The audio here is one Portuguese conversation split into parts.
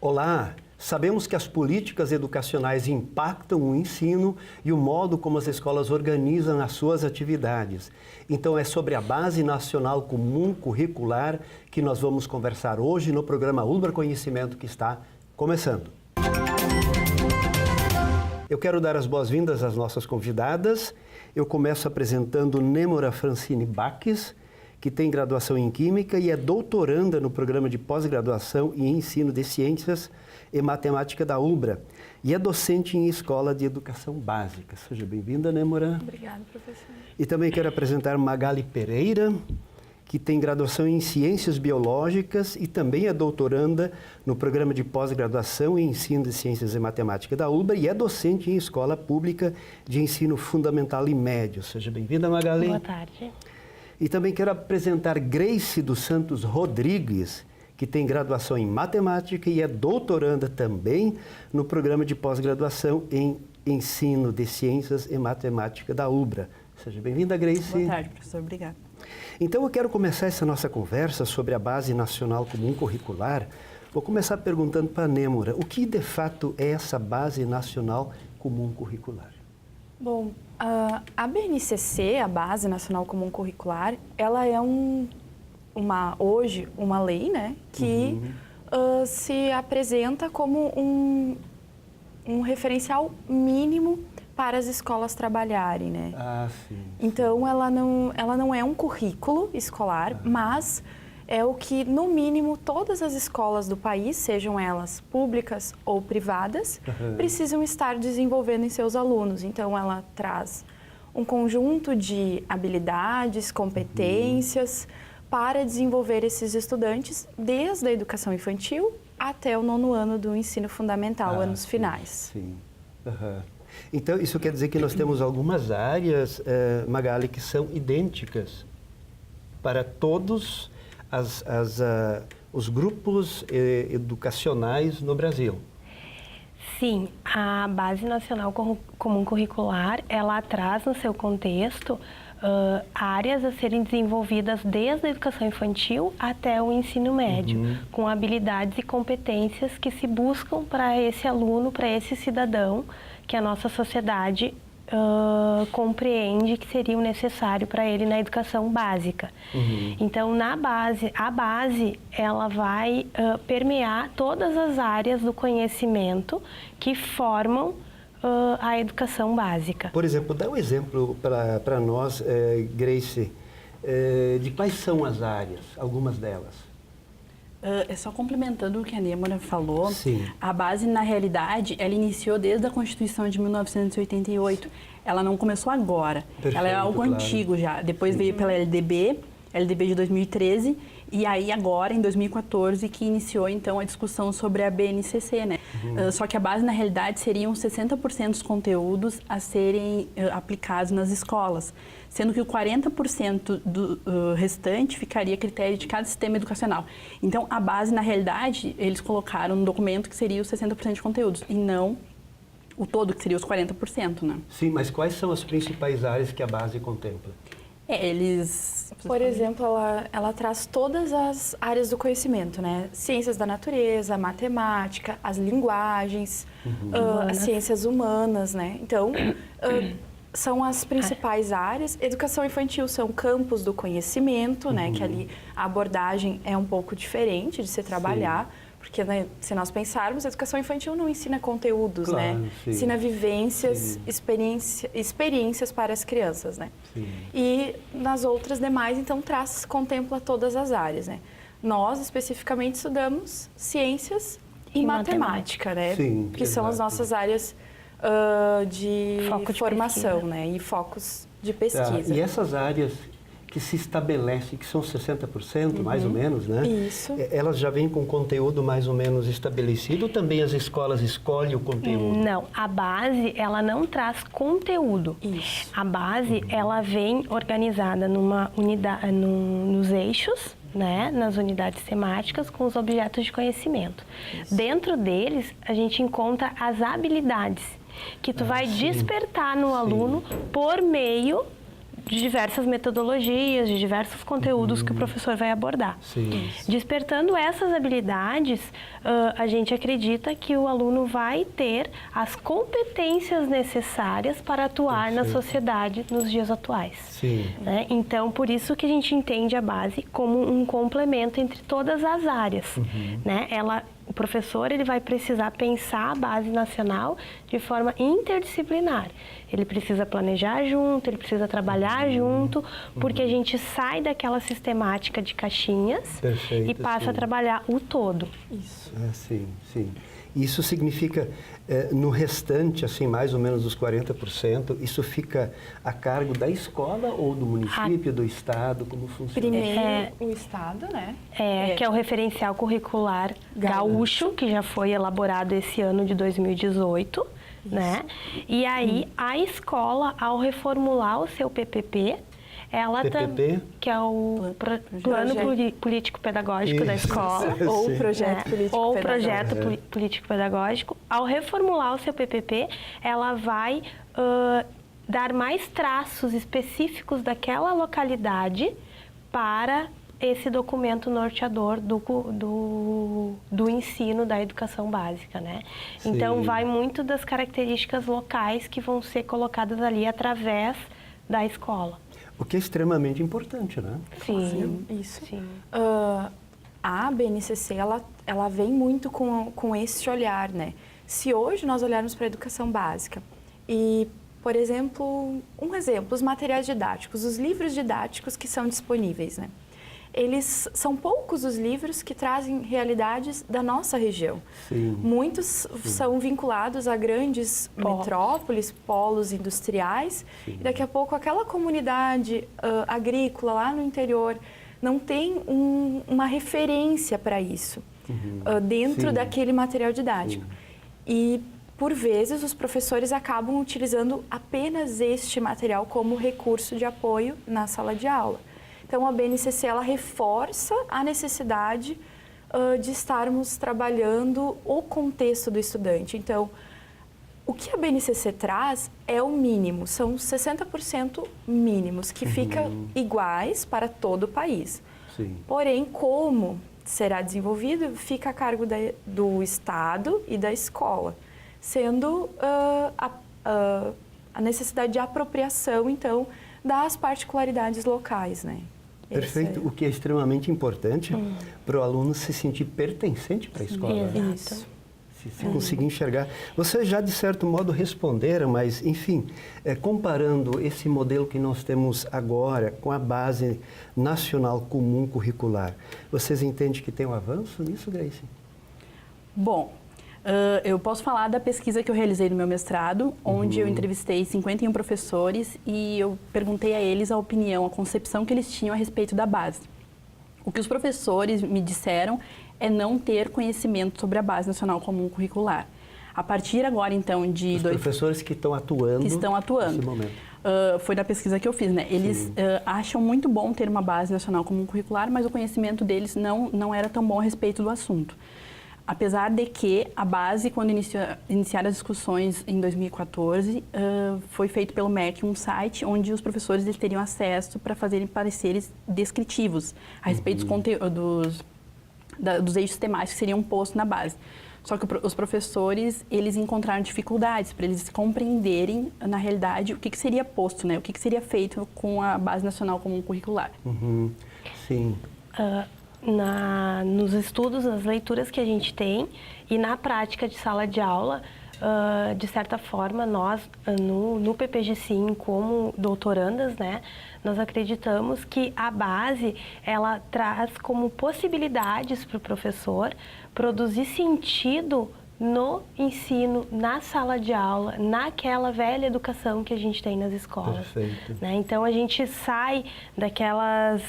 Olá! Sabemos que as políticas educacionais impactam o ensino e o modo como as escolas organizam as suas atividades. Então é sobre a Base Nacional Comum Curricular que nós vamos conversar hoje no programa Ulber Conhecimento, que está começando. Eu quero dar as boas-vindas às nossas convidadas. Eu começo apresentando Nêmora Francine Baques, que tem graduação em Química e é doutoranda no programa de pós-graduação e ensino de Ciências e Matemática da UBRA e é docente em Escola de Educação Básica. Seja bem-vinda, Nêmora. Obrigada, professor. E também quero apresentar Magali Pereira, que tem graduação em Ciências Biológicas e também é doutoranda no programa de pós-graduação e ensino de Ciências e Matemática da UBRA e é docente em Escola Pública de Ensino Fundamental e Médio. Seja bem-vinda, Magali. Boa tarde. E também quero apresentar Grace dos Santos Rodrigues, que tem graduação em Matemática e é doutoranda também no programa de pós-graduação em Ensino de Ciências e Matemática da UBRA. Seja bem-vinda, Grace. Boa tarde, professor. Obrigada. Então, eu quero começar essa nossa conversa sobre a Base Nacional Comum Curricular. Vou começar perguntando para a Nêmora, o que de fato é essa Base Nacional Comum Curricular? Bom, a BNCC, a Base Nacional Comum Curricular, ela é hoje uma lei, né, que se apresenta como um referencial mínimo para as escolas trabalharem, né? Ah, sim. Então, ela não é um currículo escolar, mas é o que, no mínimo, todas as escolas do país, sejam elas públicas ou privadas, precisam estar desenvolvendo em seus alunos. Então, ela traz um conjunto de habilidades, competências para desenvolver esses estudantes desde a educação infantil até o 9º ano do ensino fundamental, anos finais. Sim. Então, isso quer dizer que nós temos algumas áreas, Magali, que são idênticas para todos os grupos educacionais no Brasil. Sim, a Base Nacional Comum Curricular, ela traz no seu contexto áreas a serem desenvolvidas desde a educação infantil até o ensino médio, com habilidades e competências que se buscam para esse aluno, para esse cidadão que a nossa sociedade compreende que seria o necessário para ele na educação básica. Então, a base ela vai permear todas as áreas do conhecimento que formam a educação básica. Por exemplo, dá um exemplo para nós, Grace, de quais são as áreas, algumas delas. É só complementando o que a Nêmora falou, Sim. A base, na realidade, ela iniciou desde a Constituição de 1988. Ela não começou agora. Perfeito, ela é algo antigo já. Depois veio pela LDB de 2013, e aí agora, em 2014, que iniciou, então, a discussão sobre a BNCC, né? Só que a base, na realidade, seriam 60% dos conteúdos a serem aplicados nas escolas, sendo que o 40% do restante ficaria a critério de cada sistema educacional. Então, a base, na realidade, eles colocaram no documento que seria os 60% de conteúdos, e não o todo, que seria os 40%, né? Sim, mas quais são as principais áreas que a base contempla? Por exemplo, ela traz todas as áreas do conhecimento, né? Ciências da natureza, matemática, as linguagens, as ciências humanas, né? Então, são as principais áreas. Educação infantil são campos do conhecimento, né? Que ali a abordagem é um pouco diferente de se trabalhar. Sim. Porque, né, se nós pensarmos, a educação infantil não ensina conteúdos, claro, né? Sim. Ensina vivências, experiências para as crianças, né? Sim. E nas outras demais, então, contempla todas as áreas, né? Nós, especificamente, estudamos ciências e matemática, né? Sim, que são as nossas áreas de formação, né? E focos de pesquisa. E essas áreas que se estabelece, que são 60%, mais ou menos, né? Isso. Elas já vêm com conteúdo mais ou menos estabelecido ou também as escolas escolhem o conteúdo? Não, a base, ela não traz conteúdo. Isso. A base, ela vem organizada numa unidade, nos eixos, né, nas unidades temáticas com os objetos de conhecimento. Isso. Dentro deles, a gente encontra as habilidades que tu vai despertar no aluno por meio de diversas metodologias, de diversos conteúdos que o professor vai abordar. Sim. Despertando essas habilidades, a gente acredita que o aluno vai ter as competências necessárias para atuar na sociedade nos dias atuais. Sim. Né? Então, por isso que a gente entende a base como um complemento entre todas as áreas. Né? O professor ele vai precisar pensar a base nacional de forma interdisciplinar. Ele precisa planejar junto, ele precisa trabalhar junto, porque a gente sai daquela sistemática de caixinhas e passa a trabalhar o todo. Isso. Sim, sim. Isso significa, no restante, assim, mais ou menos dos 40%, isso fica a cargo da escola ou do município, do estado? Como funciona? Primeiro, o estado, né? Que é o referencial curricular gaúcho, que já foi elaborado esse ano de 2018, né? E aí, a escola, ao reformular o seu PPP, ela PPP? que é o Plano Político-Pedagógico da escola. Ou Projeto Político-Pedagógico. Ou Projeto Político-Pedagógico. Ao reformular o seu PPP, ela vai dar mais traços específicos daquela localidade para esse documento norteador do ensino da educação básica, né? Sim. Então, vai muito das características locais que vão ser colocadas ali através da escola. O que é extremamente importante, né? Sim, isso. Sim. A BNCC, ela vem muito com esse olhar, né? Se hoje nós olharmos para a educação básica e, por exemplo, os materiais didáticos, os livros didáticos que são disponíveis, né? Eles são poucos os livros que trazem realidades da nossa região. Sim. Muitos são vinculados a grandes metrópoles, polos industriais. Sim. E daqui a pouco aquela comunidade agrícola lá no interior não tem uma referência para isso dentro daquele material didático. E, por vezes, os professores acabam utilizando apenas este material como recurso de apoio na sala de aula. Então, a BNCC, ela reforça a necessidade de estarmos trabalhando o contexto do estudante. Então, o que a BNCC traz é o mínimo, são 60% mínimos, que ficam iguais para todo o país. Sim. Porém, como será desenvolvido, fica a cargo do Estado e da escola, sendo a necessidade de apropriação, então, das particularidades locais, né? Perfeito, o que é extremamente importante para o aluno se sentir pertencente para a escola. Né? Isso. Se conseguir enxergar. Vocês já, de certo modo, responderam, mas, enfim, comparando esse modelo que nós temos agora com a base nacional comum curricular, vocês entendem que tem um avanço nisso, Grace? Bom, eu posso falar da pesquisa que eu realizei no meu mestrado, onde eu entrevistei 51 professores e eu perguntei a eles a opinião, a concepção que eles tinham a respeito da base. O que os professores me disseram é não ter conhecimento sobre a Base Nacional Comum Curricular. A partir agora, então, de... Os professores que estão atuando nesse momento. Foi da pesquisa que eu fiz, né? Eles acham muito bom ter uma Base Nacional Comum Curricular, mas o conhecimento deles não era tão bom a respeito do assunto. Apesar de que a base, quando iniciaram as discussões em 2014, foi feito pelo MEC um site onde os professores eles teriam acesso para fazerem pareceres descritivos a respeito dos eixos temáticos que seriam postos na base. Só que os professores, eles encontraram dificuldades para eles compreenderem, na realidade, o que seria posto, né? O que seria feito com a Base Nacional Comum Curricular. Sim. Nos estudos, nas leituras que a gente tem e na prática de sala de aula, de certa forma, nós, no PPG-Sim, como doutorandas, né, nós acreditamos que a base, ela traz como possibilidades para o professor produzir sentido no ensino, na sala de aula, naquela velha educação que a gente tem nas escolas. Perfeito. Né? Então, a gente sai daquelas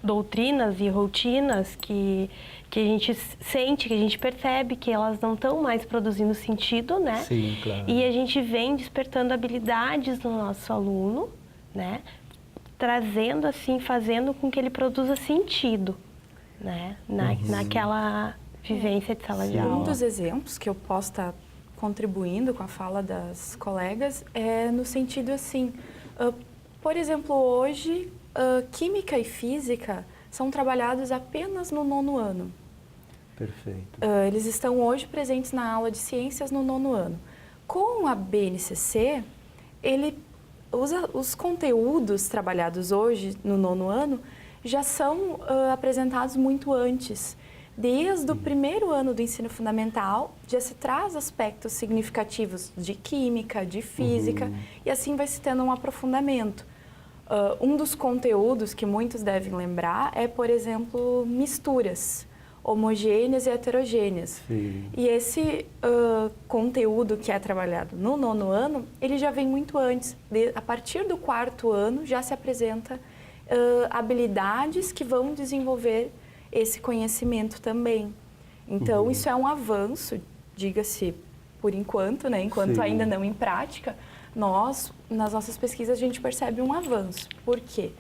doutrinas e rotinas que a gente sente, que a gente percebe que elas não estão mais produzindo sentido, né? Sim, claro. E a gente vem despertando habilidades no nosso aluno, né? Trazendo assim, fazendo com que ele produza sentido, né? Naquela vivência de sala de aula. Um dos exemplos que eu posso estar contribuindo com a fala das colegas é no sentido assim, Por exemplo, hoje, química e física são trabalhados apenas no 9º ano. Perfeito. Eles estão hoje presentes na aula de ciências no 9º ano. Com a BNCC, ele usa os conteúdos trabalhados hoje no 9º ano já são apresentados muito antes. Desde o 1º ano do ensino fundamental, já se traz aspectos significativos de química, de física, e assim vai se tendo um aprofundamento. Um dos conteúdos que muitos devem lembrar é, por exemplo, misturas homogêneas e heterogêneas. Sim. E esse conteúdo que é trabalhado no 9º ano, ele já vem muito antes. A partir do 4º ano já se apresenta habilidades que vão desenvolver esse conhecimento também. Então, isso é um avanço, diga-se por enquanto, né? Enquanto Sim. ainda não em prática, nós, nas nossas pesquisas, a gente percebe um avanço. Por quê?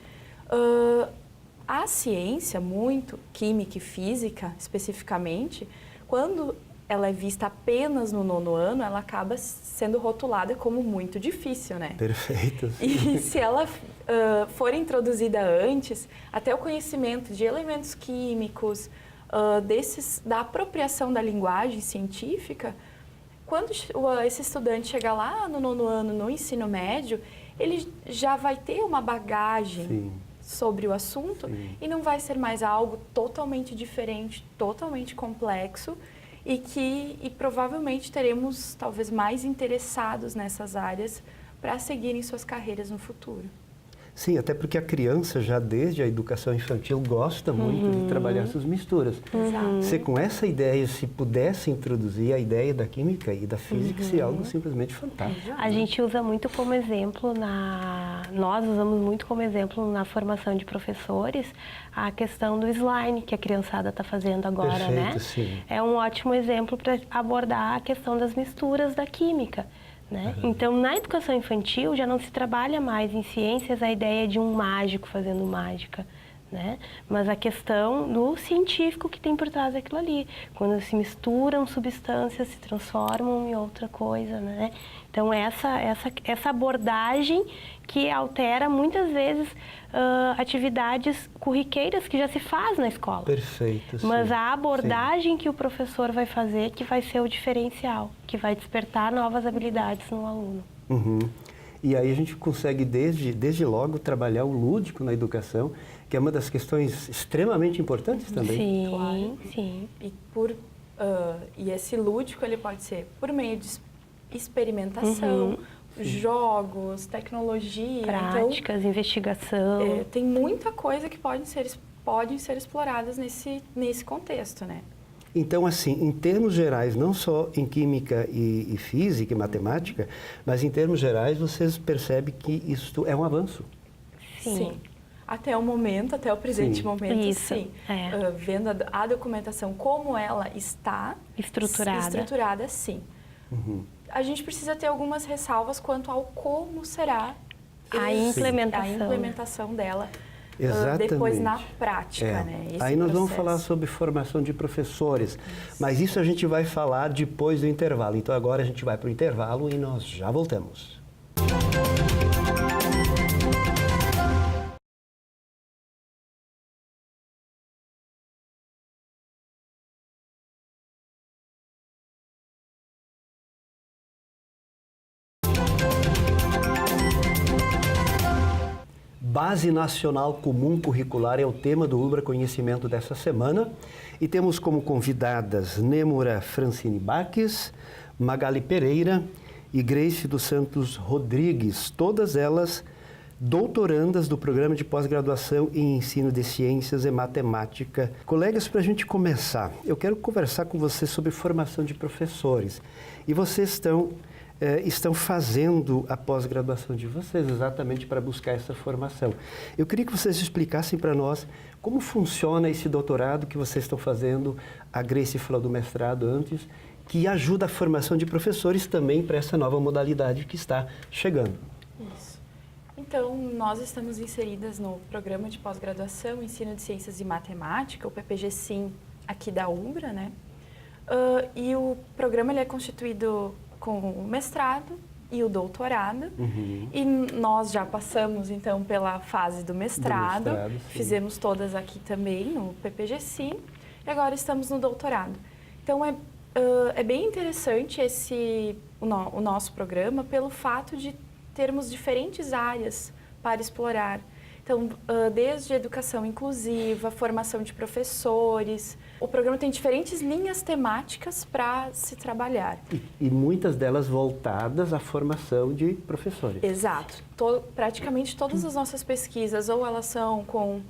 A ciência, muito, química e física especificamente, quando ela é vista apenas no 9º ano, ela acaba sendo rotulada como muito difícil, né? Perfeito. E se ela for introduzida antes, até o conhecimento de elementos químicos, da apropriação da linguagem científica, quando esse estudante chegar lá no 9º ano, no ensino médio, ele já vai ter uma bagagem Sim. sobre o assunto e não vai ser mais algo totalmente diferente, totalmente complexo e provavelmente teremos talvez mais interessados nessas áreas para seguirem suas carreiras no futuro. Sim, até porque a criança já desde a educação infantil gosta muito de trabalhar essas misturas. Exato. Se com essa ideia, se pudesse introduzir a ideia da química e da física, seria algo simplesmente fantástico. A gente usa muito como exemplo, nós usamos muito como exemplo na formação de professores a questão do slime que a criançada está fazendo agora, Perfeito, né? sim. É um ótimo exemplo para abordar a questão das misturas da química. Né? Então, na educação infantil, já não se trabalha mais em ciências a ideia de um mágico fazendo mágica, né? Mas a questão do científico que tem por trás daquilo ali. Quando se misturam substâncias, se transformam em outra coisa, né? Então, essa abordagem que altera, muitas vezes, atividades corriqueiras que já se faz na escola. Perfeito. Mas sim. a abordagem que o professor vai fazer que vai ser o diferencial, que vai despertar novas habilidades no aluno. Uhum. E aí a gente consegue, desde logo, trabalhar o lúdico na educação, que é uma das questões extremamente importantes também. Sim, Claro. sim. E esse lúdico ele pode ser por meio de experimentação, jogos, tecnologia. Práticas, investigação. Então, tem muita coisa que podem ser exploradas nesse contexto, né? Então, assim, em termos gerais, não só em química e física e matemática, mas em termos gerais, vocês percebem que isso é um avanço. Sim. Até o momento, até o presente Sim. momento, Isso, sim. é. Vendo a documentação como ela está estruturada, sim. A gente precisa ter algumas ressalvas quanto ao como será A implementação dela Exatamente. depois na prática, né? Esse Aí nós vamos processo. falar sobre formação de professores, mas isso a gente vai falar depois do intervalo. Então agora a gente vai para o intervalo e nós já voltamos. Base Nacional Comum Curricular é o tema do Ubra Conhecimento dessa semana e temos como convidadas Nêmora Francine Baques, Magali Pereira e Grace dos Santos Rodrigues, todas elas doutorandas do Programa de Pós-Graduação em Ensino de Ciências e Matemática. Colegas, para a gente começar, eu quero conversar com vocês sobre formação de professores e vocês estão fazendo a pós-graduação de vocês exatamente para buscar essa formação. Eu queria que vocês explicassem para nós como funciona esse doutorado que vocês estão fazendo. A Grace falou do mestrado antes, que ajuda a formação de professores também para essa nova modalidade que está chegando. Isso. Então, nós estamos inseridas no Programa de Pós-Graduação em Ensino de Ciências e Matemática, o PPG-SIM, aqui da Ubra, né? E o programa ele é constituído com o mestrado, e o doutorado. E nós já passamos, então, pela fase do mestrado. Fizemos todas aqui também, no PPG-Sim. E agora estamos no doutorado. Então, é bem interessante o nosso programa pelo fato de termos diferentes áreas para explorar. Então, desde educação inclusiva, formação de professores, o programa tem diferentes linhas temáticas para se trabalhar. E muitas delas voltadas à formação de professores. Exato. Praticamente todas as nossas pesquisas, ou elas são com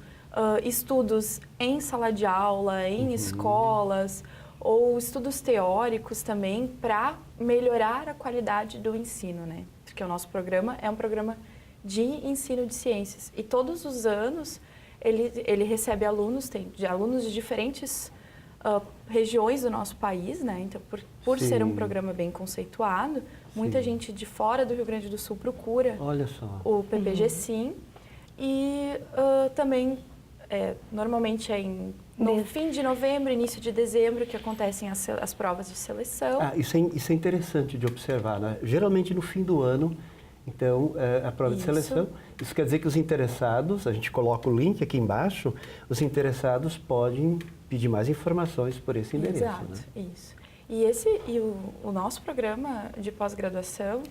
estudos em sala de aula, em escolas, ou estudos teóricos também, para melhorar a qualidade do ensino, né? Porque o nosso programa é um programa de ensino de ciências. E todos os anos ele recebe alunos, alunos de diferentes regiões do nosso país, né? Então, por ser um programa bem conceituado, muita gente de fora do Rio Grande do Sul procura o PPG-Sim. E também, normalmente no fim de novembro, início de dezembro, que acontecem as provas de seleção. Isso é interessante de observar, né? Geralmente no fim do ano, então, a prova de seleção, isso quer dizer que os interessados, a gente coloca o link aqui embaixo, os interessados podem pedir mais informações por esse endereço. Exato, né? Isso. E o nosso programa de pós-graduação,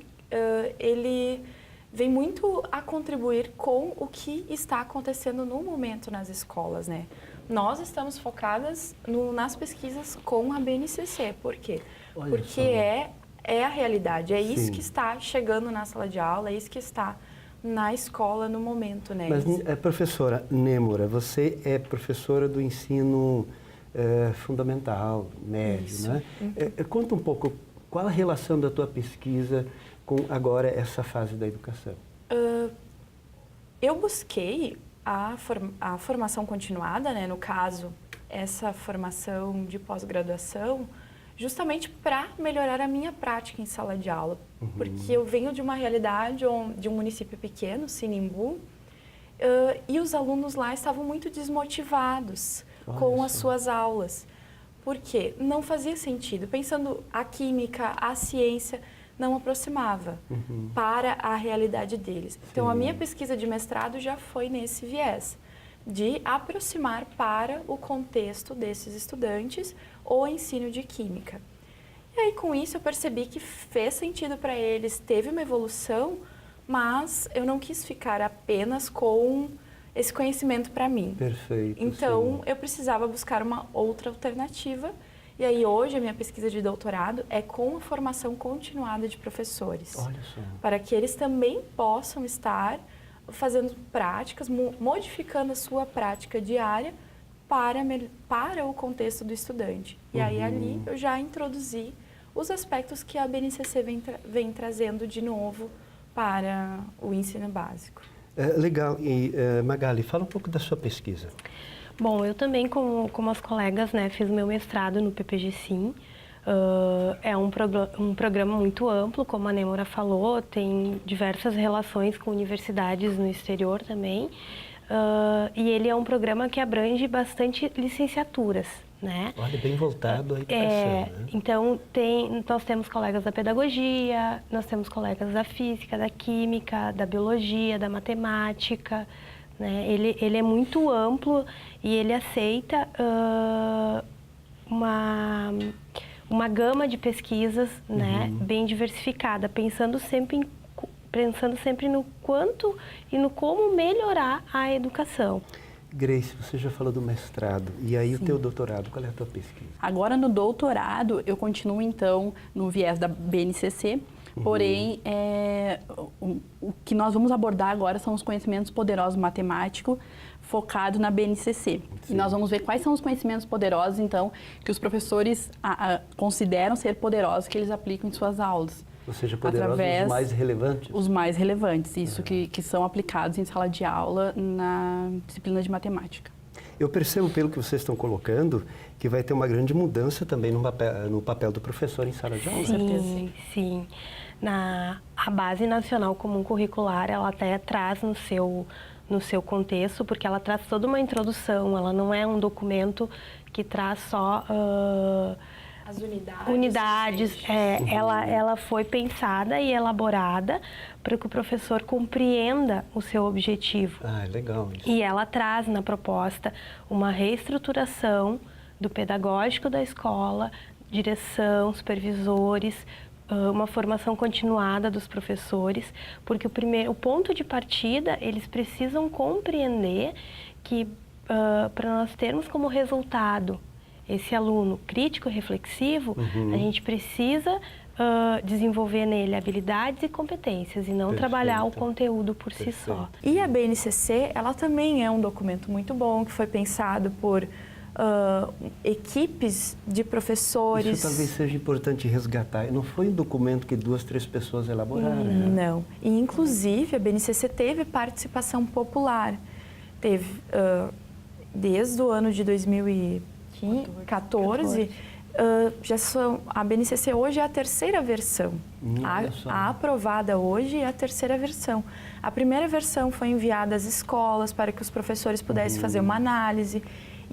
ele vem muito a contribuir com o que está acontecendo no momento nas escolas, né? Nós estamos focadas nas pesquisas com a BNCC. Por quê? Porque é a realidade, isso que está chegando na sala de aula, é isso que está na escola no momento, né? Mas, professora Nêmora, você é professora do ensino fundamental, médio, né? Conta um pouco, qual a relação da tua pesquisa com agora essa fase da educação? Eu busquei a formação continuada, né? No caso, essa formação de pós-graduação, justamente para melhorar a minha prática em sala de aula. Porque eu venho de uma realidade de um município pequeno, Sinimbu, e os alunos lá estavam muito desmotivados com as suas aulas. Por quê? Não fazia sentido. Pensando a química, a ciência, não aproximava para a realidade deles. Então, a minha pesquisa de mestrado já foi nesse viés, de aproximar para o contexto desses estudantes o ensino de química. E aí, com isso, eu percebi que fez sentido para eles, teve uma evolução, mas eu não quis ficar apenas com esse conhecimento para mim. Perfeito. Então, eu precisava buscar uma outra alternativa. E aí, hoje, a minha pesquisa de doutorado é com a formação continuada de professores. Olha só. Para que eles também possam estar fazendo práticas, modificando a sua prática diária para o contexto do estudante. E aí, ali, eu já introduzi os aspectos que a BNCC vem trazendo de novo para o ensino básico. Legal. E, Magali, fala um pouco da sua pesquisa. Bom, eu também, como as colegas, né, fiz meu mestrado no PPG-Sim. É um programa muito amplo, como a Nêmora falou, tem diversas relações com universidades no exterior também. E ele é um programa que abrange bastante licenciaturas, né? Olha, bem voltado à educação, né? Então, nós temos colegas da pedagogia, nós temos colegas da física, da química, da biologia, da matemática, né? Ele é muito amplo e ele aceita uma gama de pesquisas, né, bem diversificada, pensando sempre no quanto e no como melhorar a educação. Grace, você já falou do mestrado, e aí o teu doutorado, qual é a tua pesquisa? Agora no doutorado eu continuo então no viés da BNCC, porém o que nós vamos abordar agora são os conhecimentos poderosos matemáticos focado na BNCC. E nós vamos ver quais são os conhecimentos poderosos então que os professores consideram ser poderosos que eles aplicam em suas aulas. Ou seja, poderosos, os mais relevantes? Os mais relevantes, isso, que são aplicados em sala de aula na disciplina de matemática. Eu percebo, pelo que vocês estão colocando, que vai ter uma grande mudança também no papel do professor em sala de aula. Sim, sim. A Base Nacional Comum Curricular, ela até traz no seu contexto, porque ela traz toda uma introdução, ela não é um documento que traz só As unidades. Unidades, ela foi pensada e elaborada para que o professor compreenda o seu objetivo. Ah, legal isso. E ela traz na proposta uma reestruturação do pedagógico da escola, direção, supervisores, uma formação continuada dos professores, porque o ponto de partida, eles precisam compreender que para nós termos como resultado esse aluno crítico e reflexivo, a gente precisa desenvolver nele habilidades e competências e não trabalhar o conteúdo por si só. E a BNCC, ela também é um documento muito bom, que foi pensado por equipes de professores. Isso talvez seja importante resgatar. Não foi um documento que 2, 3 pessoas elaboraram. Né? Não. E, inclusive, a BNCC teve participação popular. Teve, desde o ano de 2014, a BNCC hoje é a 3ª versão. A aprovada hoje é a 3ª versão. A primeira versão foi enviada às escolas para que os professores pudessem fazer uma análise.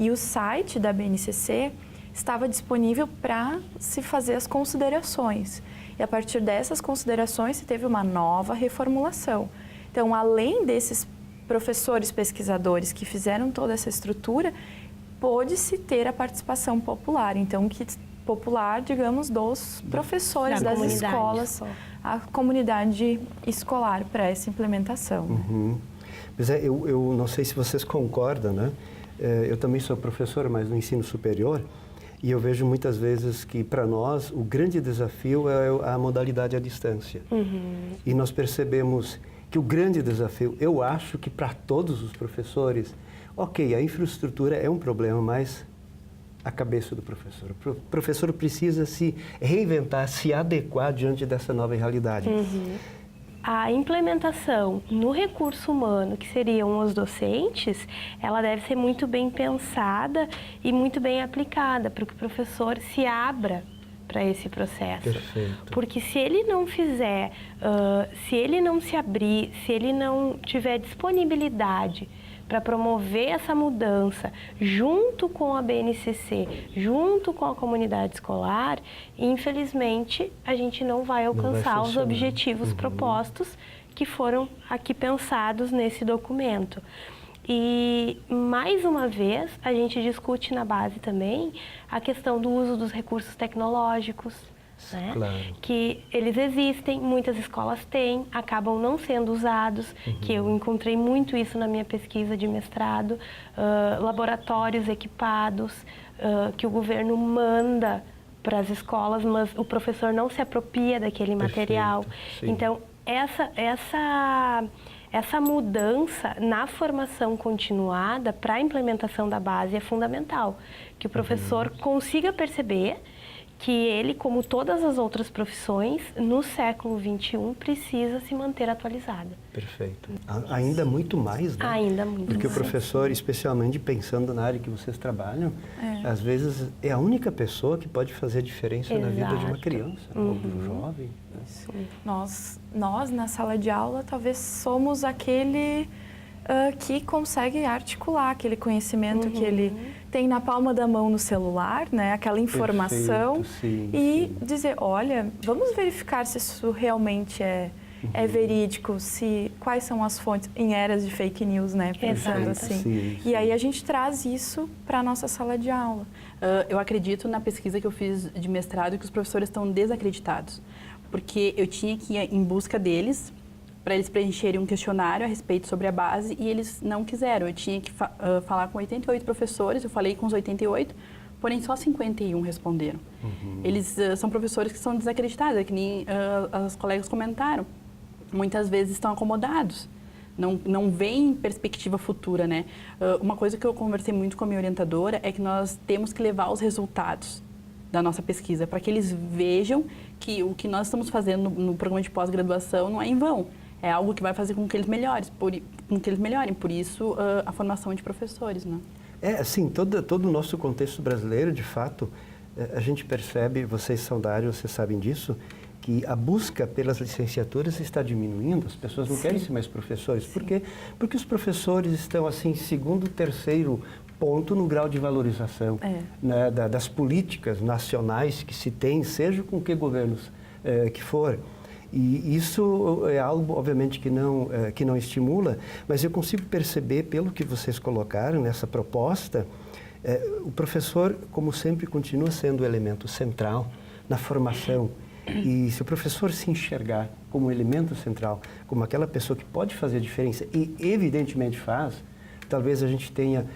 E o site da BNCC estava disponível para se fazer as considerações. E a partir dessas considerações se teve uma nova reformulação. Então, além desses professores pesquisadores que fizeram toda essa estrutura, pôde-se ter a participação popular. Então, popular, digamos, dos professores das escolas, a comunidade escolar para essa implementação. Pois é, eu não sei se vocês concordam, né? Eu também sou professor, mas no ensino superior, e eu vejo muitas vezes que, para nós, o grande desafio é a modalidade à distância. E nós percebemos que o grande desafio, eu acho que para todos os professores, ok, a infraestrutura é um problema, mas a cabeça do professor. O professor precisa se reinventar, se adequar diante dessa nova realidade. A implementação no recurso humano, que seriam os docentes, ela deve ser muito bem pensada e muito bem aplicada, para que o professor se abra para esse processo. Perfeito. Porque se ele não fizer, se ele não se abrir, se ele não tiver disponibilidade para promover essa mudança junto com a BNCC, junto com a comunidade escolar, infelizmente a gente não vai alcançar os objetivos propostos que foram aqui pensados nesse documento. E, mais uma vez, a gente discute na base também a questão do uso dos recursos tecnológicos, né? Claro. Que eles existem, muitas escolas têm, acabam não sendo usados, que eu encontrei muito isso na minha pesquisa de mestrado, laboratórios equipados, que o governo manda para as escolas, mas o professor não se apropria daquele material. Sim. Então, essa mudança na formação continuada para a implementação da base é fundamental, que o professor consiga perceber que ele, como todas as outras profissões, no século XXI, precisa se manter atualizada. Perfeito. Ainda muito mais, né? Ainda muito Porque mais. o professor, especialmente pensando na área que vocês trabalham, às vezes é a única pessoa que pode fazer a diferença na vida de uma criança ou de um jovem. Né? Nós, na sala de aula, talvez somos aquele que consegue articular aquele conhecimento que ele tem na palma da mão no celular, né? Aquela informação. Perfeito, sim, e dizer, olha, vamos verificar se isso realmente é verídico, quais são as fontes em eras de fake news, né? Pensando assim. Sim. E aí a gente traz isso para a nossa sala de aula. Eu acredito na pesquisa que eu fiz de mestrado que os professores estão desacreditados, porque eu tinha que ir em busca deles para eles preencherem um questionário a respeito sobre a base e eles não quiseram. Eu tinha que falar com 88 professores, eu falei com os 88, porém só 51 responderam. Eles são professores que são desacreditados, é que nem as colegas comentaram. Muitas vezes estão acomodados, não veem perspectiva futura, né? Uma coisa que eu conversei muito com a minha orientadora é que nós temos que levar os resultados da nossa pesquisa para que eles vejam que o que nós estamos fazendo no programa de pós-graduação não é em vão. É algo que vai fazer com que eles melhorem, por isso a formação de professores, né? Assim, todo o nosso contexto brasileiro, de fato, a gente percebe, vocês são da área, vocês sabem disso, que a busca pelas licenciaturas está diminuindo, as pessoas não querem ser mais professores. Por quê? Porque os professores estão, assim, segundo, terceiro ponto no grau de valorização né, das políticas nacionais que se tem, seja com que governos que for. E isso é algo, obviamente, que não estimula, mas eu consigo perceber, pelo que vocês colocaram nessa proposta, o professor, como sempre, continua sendo o elemento central na formação. E se o professor se enxergar como elemento central, como aquela pessoa que pode fazer a diferença, e evidentemente faz, talvez a gente tenha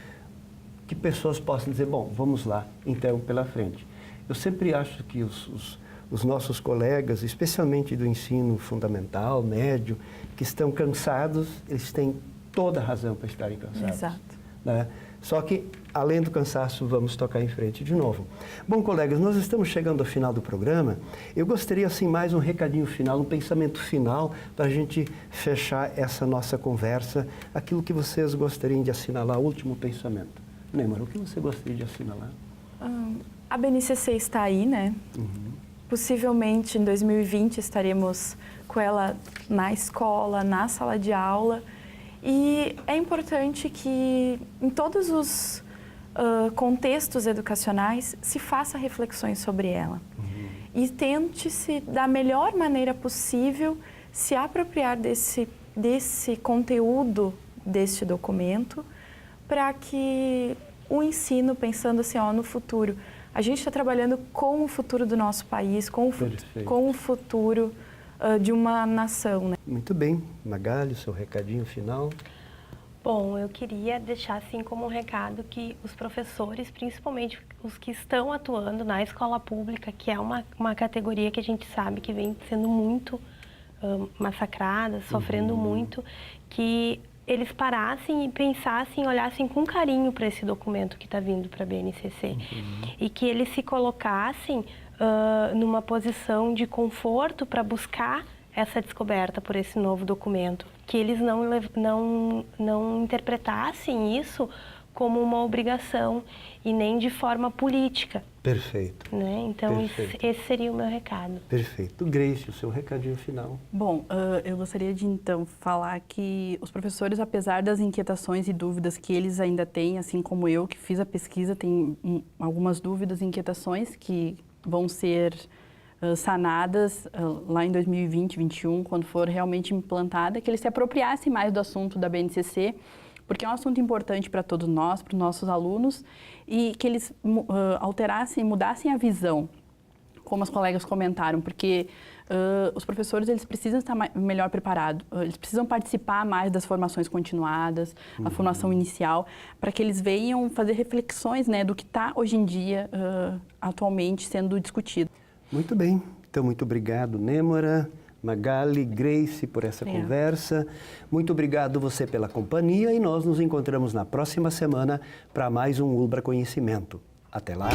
que pessoas possam dizer, bom, vamos lá, então, pela frente. Eu sempre acho que os nossos colegas, especialmente do ensino fundamental, médio, que estão cansados, eles têm toda a razão para estarem cansados. Exato. Né? Só que, além do cansaço, vamos tocar em frente de novo. Bom, colegas, nós estamos chegando ao final do programa. Eu gostaria, assim, mais um recadinho final, um pensamento final, para a gente fechar essa nossa conversa. Aquilo que vocês gostariam de assinalar, o último pensamento. Nêmora, o que você gostaria de assinalar? A BNCC está aí, né? Possivelmente, em 2020, estaremos com ela na escola, na sala de aula. E é importante que, em todos os contextos educacionais, se faça reflexões sobre ela. E tente-se, da melhor maneira possível, se apropriar desse conteúdo, deste documento, para que o ensino, pensando assim, no futuro, a gente está trabalhando com o futuro do nosso país, com o futuro de uma nação. Né? Muito bem. Magali, seu recadinho final. Bom, eu queria deixar assim como um recado que os professores, principalmente os que estão atuando na escola pública, que é uma categoria que a gente sabe que vem sendo muito massacrada, sofrendo muito, que eles parassem e pensassem, olhassem com carinho para esse documento que está vindo para a BNCC. E que eles se colocassem numa posição de conforto para buscar essa descoberta por esse novo documento. Que eles não interpretassem isso como uma obrigação e nem de forma política. Perfeito. Né? Então, Perfeito. Esse seria o meu recado. Perfeito. Grace, o seu recadinho final. Bom, eu gostaria de, então, falar que os professores, apesar das inquietações e dúvidas que eles ainda têm, assim como eu, que fiz a pesquisa, tem algumas dúvidas e inquietações que vão ser sanadas lá em 2020, 2021, quando for realmente implantada, que eles se apropriassem mais do assunto da BNCC, porque é um assunto importante para todos nós, para os nossos alunos, e que eles alterassem, mudassem a visão, como os colegas comentaram, porque os professores eles precisam estar melhor preparados, eles precisam participar mais das formações continuadas, a formação inicial, para que eles venham fazer reflexões, né, do que está hoje em dia, atualmente, sendo discutido. Muito bem. Então, muito obrigado, Nêmora, Magali, Grace, por essa conversa. Muito obrigado você pela companhia e nós nos encontramos na próxima semana para mais um Ulbra Conhecimento. Até lá!